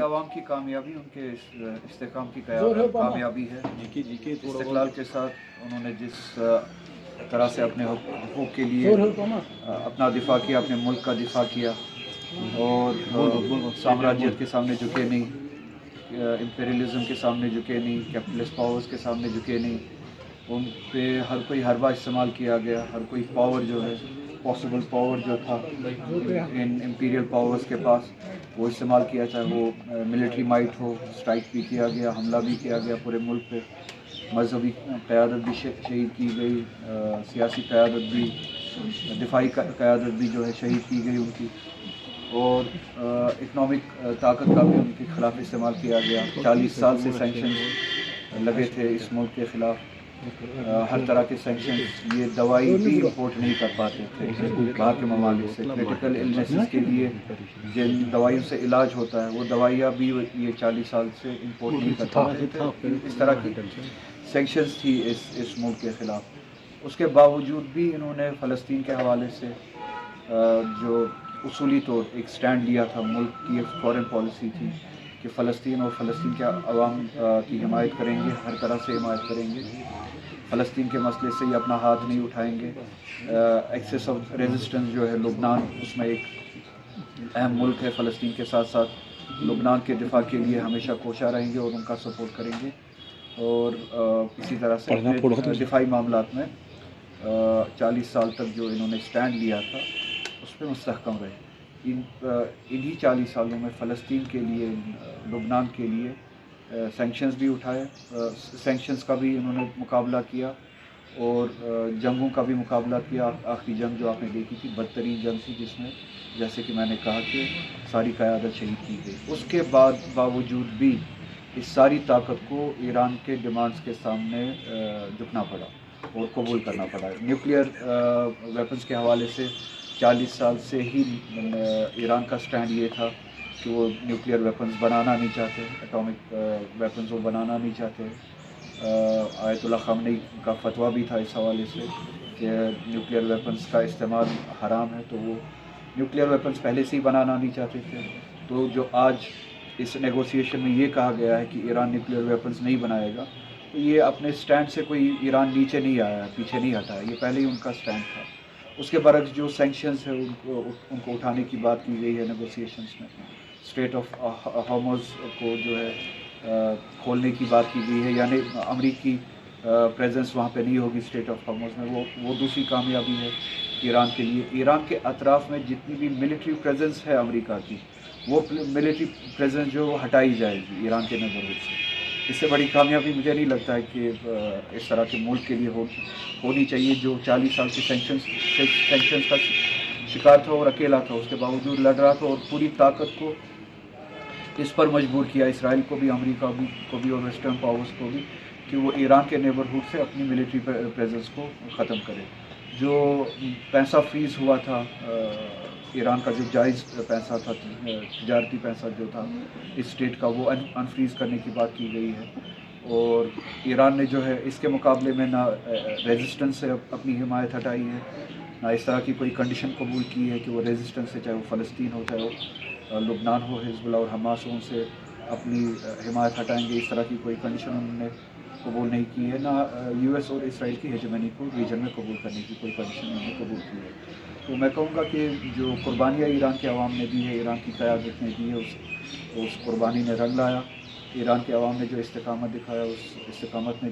عوام کی کامیابی ان کے استحکام کی کامیابی ہے. استقلال کے ساتھ انہوں نے جس طرح سے اپنے حقوق کے لیے اپنا دفاع کیا، اپنے ملک کا دفاع کیا، اور سامراجیت کے سامنے جھکے نہیں، امپیریلزم کے سامنے جھکے نہیں، کیپٹلسٹ پاورز کے سامنے جھکے نہیں. ان پہ ہر کوئی حربہ استعمال کیا گیا، ہر کوئی پاور جو ہے، پاسبل پاور جو تھا ان امپیریل پاورز کے پاس، وہ استعمال کیا، چاہے وہ ملٹری مائٹ ہو. اسٹرائک بھی کیا گیا، حملہ بھی کیا گیا پورے ملک پہ، مذہبی قیادت بھی شہید کی گئی، سیاسی قیادت بھی، دفاعی قیادت بھی جو ہے شہید کی گئی ان کی، اور اکنامک طاقت کا بھی ان کے خلاف استعمال کیا گیا. 40 سال سے سینکشنز لگے تھے اس ملک کے خلاف، ہر طرح کے سینکشنز. یہ دوائی بھی امپورٹ نہیں کر پاتے تھے باہر کے ممالک سے. کریٹیکل النیسز کے لیے جن دوائیوں سے علاج ہوتا ہے، وہ دوائیاں بھی یہ 40 سال سے امپورٹ نہیں کر پاتے تھے. اس طرح کی سینکشنز تھی اس ملک کے خلاف. اس کے باوجود بھی انہوں نے فلسطین کے حوالے سے جو اصولی طور ایک سٹینڈ لیا تھا. ملک کی ایک فارن پالیسی تھی کہ فلسطین اور فلسطین کے عوام کی حمایت کریں گے، ہر طرح سے حمایت کریں گے. فلسطین کے مسئلے سے یہ اپنا ہاتھ نہیں اٹھائیں گے. ایکسیس آف ریزسٹنس جو ہے لبنان، اس میں ایک اہم ملک ہے فلسطین کے ساتھ ساتھ، لبنان کے دفاع کے لیے ہمیشہ کوشاں رہیں گے اور ان کا سپورٹ کریں گے. اور اسی طرح سے اپنے دفاعی معاملات میں 40 سال تک جو انہوں نے سٹینڈ لیا تھا اس پہ مستحکم رہے. انہی 40 سالوں میں فلسطین کے لیے، لبنان کے لیے سینکشنز بھی اٹھائے، سینکشنز کا بھی انہوں نے مقابلہ کیا، اور جنگوں کا بھی مقابلہ کیا. آخری جنگ جو آپ نے دیکھی تھی بدترین جنگ تھی، جس میں جیسے کہ میں نے کہا کہ ساری قیادت شہید کی گئی. اس کے باوجود بھی اس ساری طاقت کو ایران کے ڈیمانڈز کے سامنے جھکنا پڑا اور قبول کرنا پڑا. نیوکلیئر ویپنز کے حوالے سے 40 سال سے ہی ایران کا سٹینڈ یہ تھا کہ وہ نیوکلیئر ویپنز بنانا نہیں چاہتے، اٹامک ویپنز وہ بنانا نہیں چاہتے. آیت اللہ خامنئی کا فتویٰ بھی تھا اس حوالے سے کہ نیوکلیئر ویپنز کا استعمال حرام ہے، تو وہ نیوکلیئر ویپنز پہلے سے ہی بنانا نہیں چاہتے تھے. تو جو آج اس نیگوسیشن میں یہ کہا گیا ہے کہ ایران نیوکلیئر ویپنز نہیں بنائے گا، تو یہ اپنے سٹینڈ سے کوئی ایران نیچے نہیں آیا ہے، پیچھے نہیں ہٹا ہے، یہ پہلے ہی ان کا سٹینڈ تھا. اس کے برعکس جو سینکشنز ہے ان کو اٹھانے کی بات کی گئی ہے نیگوسیشنز میں. اسٹریٹ آف ہارمز کو جو ہے کھولنے کی بات کی گئی ہے، یعنی امریکی پریزنس وہاں پہ نہیں ہوگی اسٹریٹ آف ہارمز میں. وہ دوسری کامیابی ہے ایران کے لیے. ایران کے اطراف میں جتنی بھی ملٹری پریزنس ہے امریکہ کی، وہ ملٹری پریزنس جو وہ ہٹائی جائے گی ایران کے نیبرہڈ سے. اس سے بڑی کامیابی مجھے نہیں لگتا ہے کہ اس طرح کے ملک کے لیے ہونی چاہیے جو 40 سال سے سینکشنز کا شکار تھا اور اکیلا تھا، اس کے باوجود لڑ رہا تھا، اور پوری طاقت کو اس پر مجبور کیا، اسرائیل کو بھی، امریکہ کو بھی، اور ویسٹرن پاورز کو بھی، کہ وہ ایران کے نیبرہڈ سے اپنی ملٹری پریزنس کو ختم کرے. جو پیسہ فریز ہوا تھا، ایران کا جو جائز پیسہ تھا، تجارتی پیسہ جو تھا اس اسٹیٹ کا، وہ انفریز کرنے کی بات کی گئی ہے. اور ایران نے جو ہے اس کے مقابلے میں نہ ریزسٹنس سے اپنی حمایت ہٹائی ہے، نہ اس طرح کی کوئی کنڈیشن قبول کی ہے کہ وہ ریزسٹنس سے، چاہے وہ فلسطین ہو، چاہے وہ لبنان ہو، حزب اللہ اور حماس ہو، ان سے اپنی حمایت ہٹائیں گے، اس طرح کی کوئی کنڈیشن انہوں نے قبول نہیں کی ہے. نہ یو ایس اور اسرائیل کی ہیجمنی کو ریجن میں قبول کرنے کی کوئی کنڈیشن انہوں نے قبول کی ہے. تو میں کہوں گا کہ جو قربانیاں ایران کے عوام نے دی ہے، ایران کی قیادت نے دی ہے، اس قربانی نے رنگ لایا. ایران کے عوام نے جو استقامت دکھایا، اس استقامت نے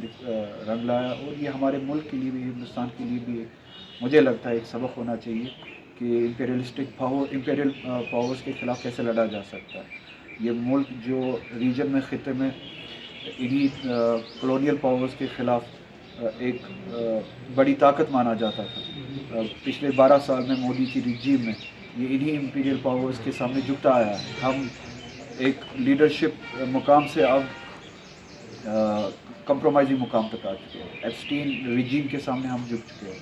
رنگ لایا. اور یہ ہمارے ملک کے لیے بھی، ہندوستان کے لیے بھی مجھے لگتا ہے ایک سبق ہونا چاہیے کہ امپیریل پاورز کے خلاف کیسے لڑا جا سکتا ہے. یہ ملک جو ریجن میں، خطے میں انہی کلونیل پاورز کے خلاف ایک بڑی طاقت مانا جاتا تھا. پچھلے 12 سال میں مودی کی رجیم میں یہ انہی امپیریل پاورز کے سامنے جھکتا آیا ہے. ہم ایک لیڈرشپ مقام سے اب کمپرومائزنگ مقام تک آ چکے ہیں. ایپسٹین رجیم کے سامنے ہم جھک چکے ہیں.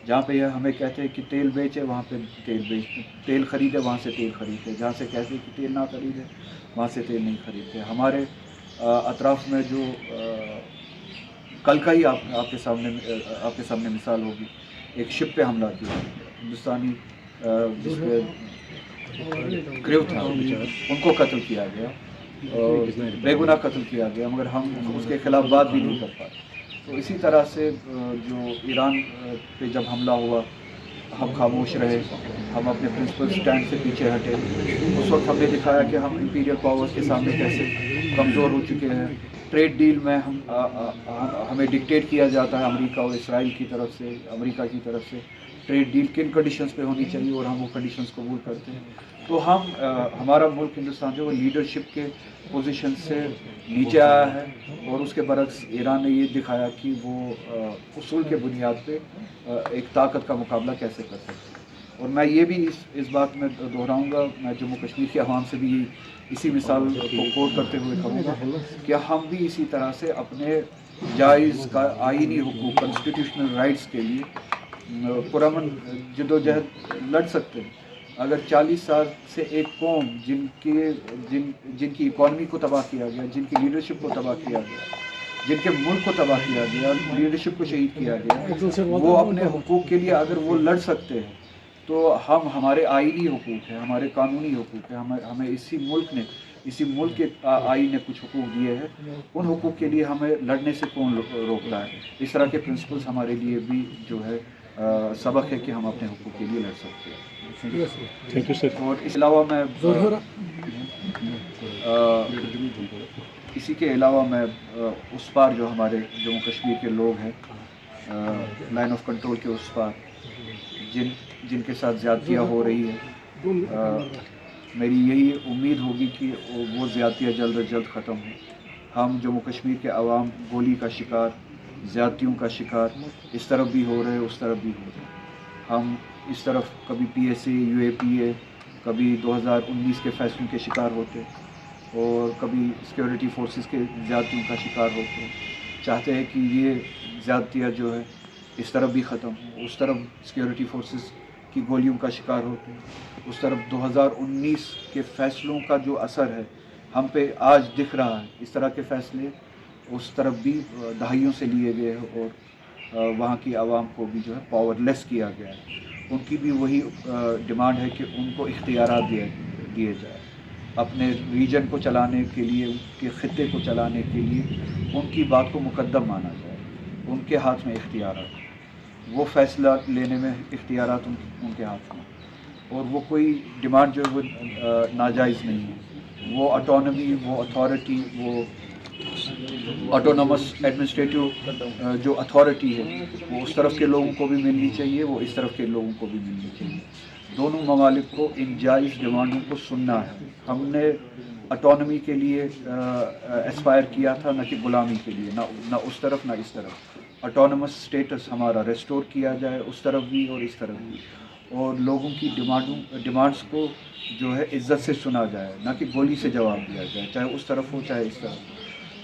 جہاں پہ ہمیں کہتے ہیں کہ تیل بیچے، وہاں پہ تیل خریدے، وہاں سے تیل خریدتے. جہاں سے کہتے ہیں کہ تیل نہ خریدے، وہاں سے تیل نہیں خریدتے. ہمارے اطراف میں جو کل کا ہی آپ کے سامنے مثال ہوگی، ایک شپ پہ حملہ کیا، ہندوستانی جس پہ کریو تھا، ان کو قتل کیا گیا. बेगुनाह कत्ल किया गया, मगर हम उसके खिलाफ बात भी नहीं कर पाए। तो इसी तरह से जो ईरान पे जब हमला हुआ, हम खामोश रहे, हम अपने प्रिंसिपल स्टैंड से पीछे हटे। उस वक्त हमने दिखाया कि हम इंपीरियल पावर्स के सामने कैसे कमज़ोर हो चुके हैं। ट्रेड डील में हमें डिक्टेट किया जाता है अमेरिका और इसराइल की तरफ से, अमेरिका की तरफ से ट्रेड डील किन कंडीशंस पे होनी चाहिए, और हम वो कंडीशंस कबूल करते हैं। तो हमारा मुल्क हिंदुस्तान जो है वो लीडरशिप के पोजीशन से नीचे आया है, और उसके बरक्स ईरान ने ये दिखाया कि वो उसूल के बुनियाद पे एक ताकत का मुकाबला कैसे कर सकते हैं। और मैं ये भी इस बात में दोहराऊंगा, मैं जम्मू कश्मीर के अवाम से भी इसी मिसाल को कोट करते हुए कहूँगा कि हम भी इसी तरह से अपने जायज़ का आईनी हुकूक, कॉन्स्टिट्यूशनल राइट्स के लिए पुरअमन जदोजहद लड़ सकते हैं। अगर 40 साल से एक कौम जिनकी इकॉनमी को तबाह किया गया, जिनकी लीडरशिप को तबाह किया गया, जिनके मुल्क को तबाह किया गया, लीडरशिप को शहीद किया गया, वो अपने हुकूक के लिए अगर वो लड़ सकते हैं, तो हमारे आईनी हुकूक है, हमारे कानूनी हुकूक है, हमें इसी मुल्क के आईन ने कुछ हुकूक दिए हैं, उन हुकूक के लिए हमें लड़ने से कौन रोकता है। इस तरह के प्रिंसिपल्स हमारे लिए भी जो है सबक है कि हम अपने हुकूक के लिए लड़ सकते हैं। Thank you sir. और इस अलावा मैं इसी के अलावा मैं उस पार जो हमारे जम्मू कश्मीर के लोग हैं, लाइन ऑफ कंट्रोल के उस पार जिनके साथ ज़्यादतियाँ हो रही है, मेरी यही उम्मीद होगी कि वो ज़्यादतियाँ जल्द अज जल्द ख़त्म हों। हम जम्मू कश्मीर के अवाम गोली का शिकार, ज़्यादतियों का शिकार इस तरफ भी हो रहे, उस तरफ भी हो रहे। हम इस तरफ कभी PSA, UAPA, कभी 2019 के फैसलों के शिकार होते, और कभी सिक्योरिटी फोर्सेस के ज़्यादतियों का शिकार होते। चाहते हैं कि ये ज़्यादतियाँ जो है इस तरफ भी ख़त्म, उस तरफ सिक्योरिटी फोर्सेस की गोलियों का शिकार होते, उस तरफ 2019 के फ़ैसलों का जो असर है हम पे आज दिख रहा है। इस तरह के फ़ैसले उस तरफ भी दहाइयों से लिए गए हैं, और वहाँ की आवाम को भी जो है पावरलेस किया गया है। उनकी भी वही डिमांड है कि उनको इख्तियारात दिए जाए, अपने रीजन को चलाने के लिए, उनके ख़ित्ते को चलाने के लिए उनकी बात को मुकद्दम माना जाए। उनके हाथ में इख्तियारात, वो फ़ैसला लेने में इख्तियारात उनके हाथ में, और वो कोई डिमांड जो है वो नाजायज़ नहीं है। वो ऑटोनमी, वो अथॉरिटी, वो ऑटोनमस एडमिनिस्ट्रेटिव जो अथॉरिटी है वो उस तरफ के लोगों को भी मिलनी चाहिए, वो इस तरफ के लोगों को भी मिलनी चाहिए। दोनों ममालिक को इन जायज़ डिमांडों को सुनना है। हमने ऑटोनमी के लिए एस्पायर किया था, न कि ग़ुलामी के लिए, ना उस तरफ ना इस तरफ। ऑटोनमस स्टेटस हमारा रेस्टोर किया जाए, उस तरफ भी और इस तरफ भी, और लोगों की डिमांड्स को जो है इज़्ज़त से सुना जाए, ना कि गोली से जवाब दिया जाए, चाहे उस तरफ हो चाहे इस तरफ।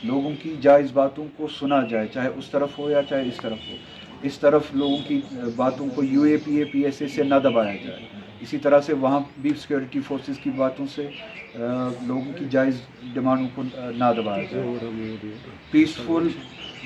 लोगों की जायज़ बातों को सुना जाए, चाहे उस तरफ हो या चाहे इस तरफ हो। इस तरफ लोगों की बातों को UAPA, PSA से ना दबाया जाए। इसी तरह से वहाँ भी सिक्योरिटी फोर्सेस की बातों से लोगों की जायज़ डिमांडों को ना दबाया जाए। पीसफुल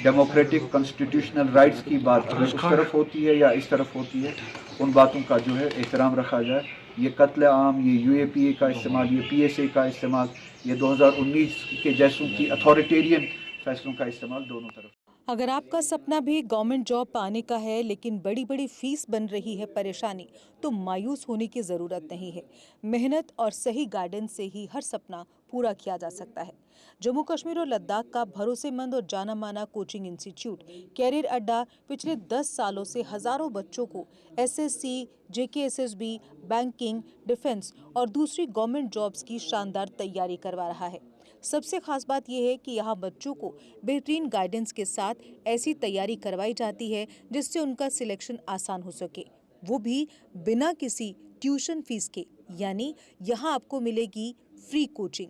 डेमोक्रेटिक कॉन्स्टिट्यूशनल राइट्स की बात अगर उस तरफ होती है या इस तरफ होती है, उन बातों का जो है एहतराम रखा जाए। ये कत्ल आम, ये UAPA का इस्तेमाल, ये PSA का इस्तेमाल, ये 2019 के जैसों की अथॉरिटेरियन फैसलों का इस्तेमाल दोनों तरफ। अगर आपका सपना भी गवर्नमेंट जॉब पाने का है लेकिन बड़ी बड़ी फीस बन रही है परेशानी, तो मायूस होने की ज़रूरत नहीं है। मेहनत और सही गाइडेंस से ही हर सपना पूरा किया जा सकता है। जम्मू कश्मीर और लद्दाख का भरोसेमंद और जाना माना कोचिंग इंस्टीट्यूट कैरियर अड्डा पिछले 10 सालों से हजारों बच्चों को SSC, JKSSB, बैंकिंग, डिफेंस और दूसरी गवर्नमेंट जॉब्स की शानदार तैयारी करवा रहा है। सबसे खास बात यह है कि यहाँ बच्चों को बेहतरीन गाइडेंस के साथ ऐसी तैयारी करवाई जाती है जिससे उनका सिलेक्शन आसान हो सके, वो भी बिना किसी ट्यूशन फीस के। यानी यहाँ आपको मिलेगी फ्री कोचिंग।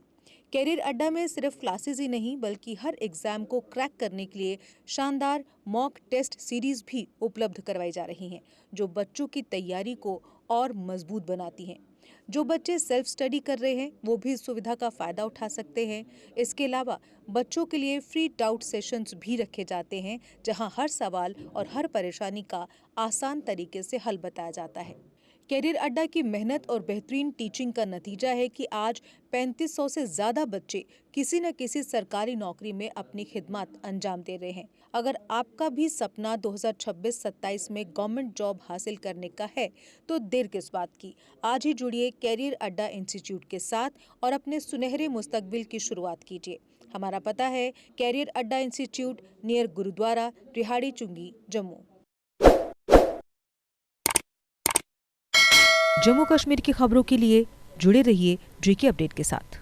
कैरियर अड्डा में सिर्फ क्लासेस ही नहीं बल्कि हर एग्जाम को क्रैक करने के लिए शानदार मॉक टेस्ट सीरीज भी उपलब्ध करवाई जा रही हैं, जो बच्चों की तैयारी को और मजबूत बनाती हैं। जो बच्चे सेल्फ स्टडी कर रहे हैं वो भी इस सुविधा का फायदा उठा सकते हैं। इसके अलावा बच्चों के लिए फ्री डाउट सेशंस भी रखे जाते हैं, जहां हर सवाल और हर परेशानी का आसान तरीके से हल बताया जाता है। कैरियर अड्डा की मेहनत और बेहतरीन टीचिंग का नतीजा है कि आज 3500 से ज्यादा बच्चे किसी न किसी सरकारी नौकरी में अपनी खिदमत अंजाम दे रहे हैं। अगर आपका भी सपना 2026-27 में गवर्नमेंट जॉब हासिल करने का है तो देर किस बात की। आज ही जुड़िए कैरियर अड्डा इंस्टीट्यूट के साथ और अपने सुनहरे मुस्तकबिल की शुरुआत कीजिए। हमारा पता है कैरियर अड्डा इंस्टीट्यूट, नियर गुरुद्वारा, रिहाड़ी चुंगी, जम्मू। जम्मू कश्मीर की खबरों के लिए जुड़े रहिए JK अपडेट के साथ।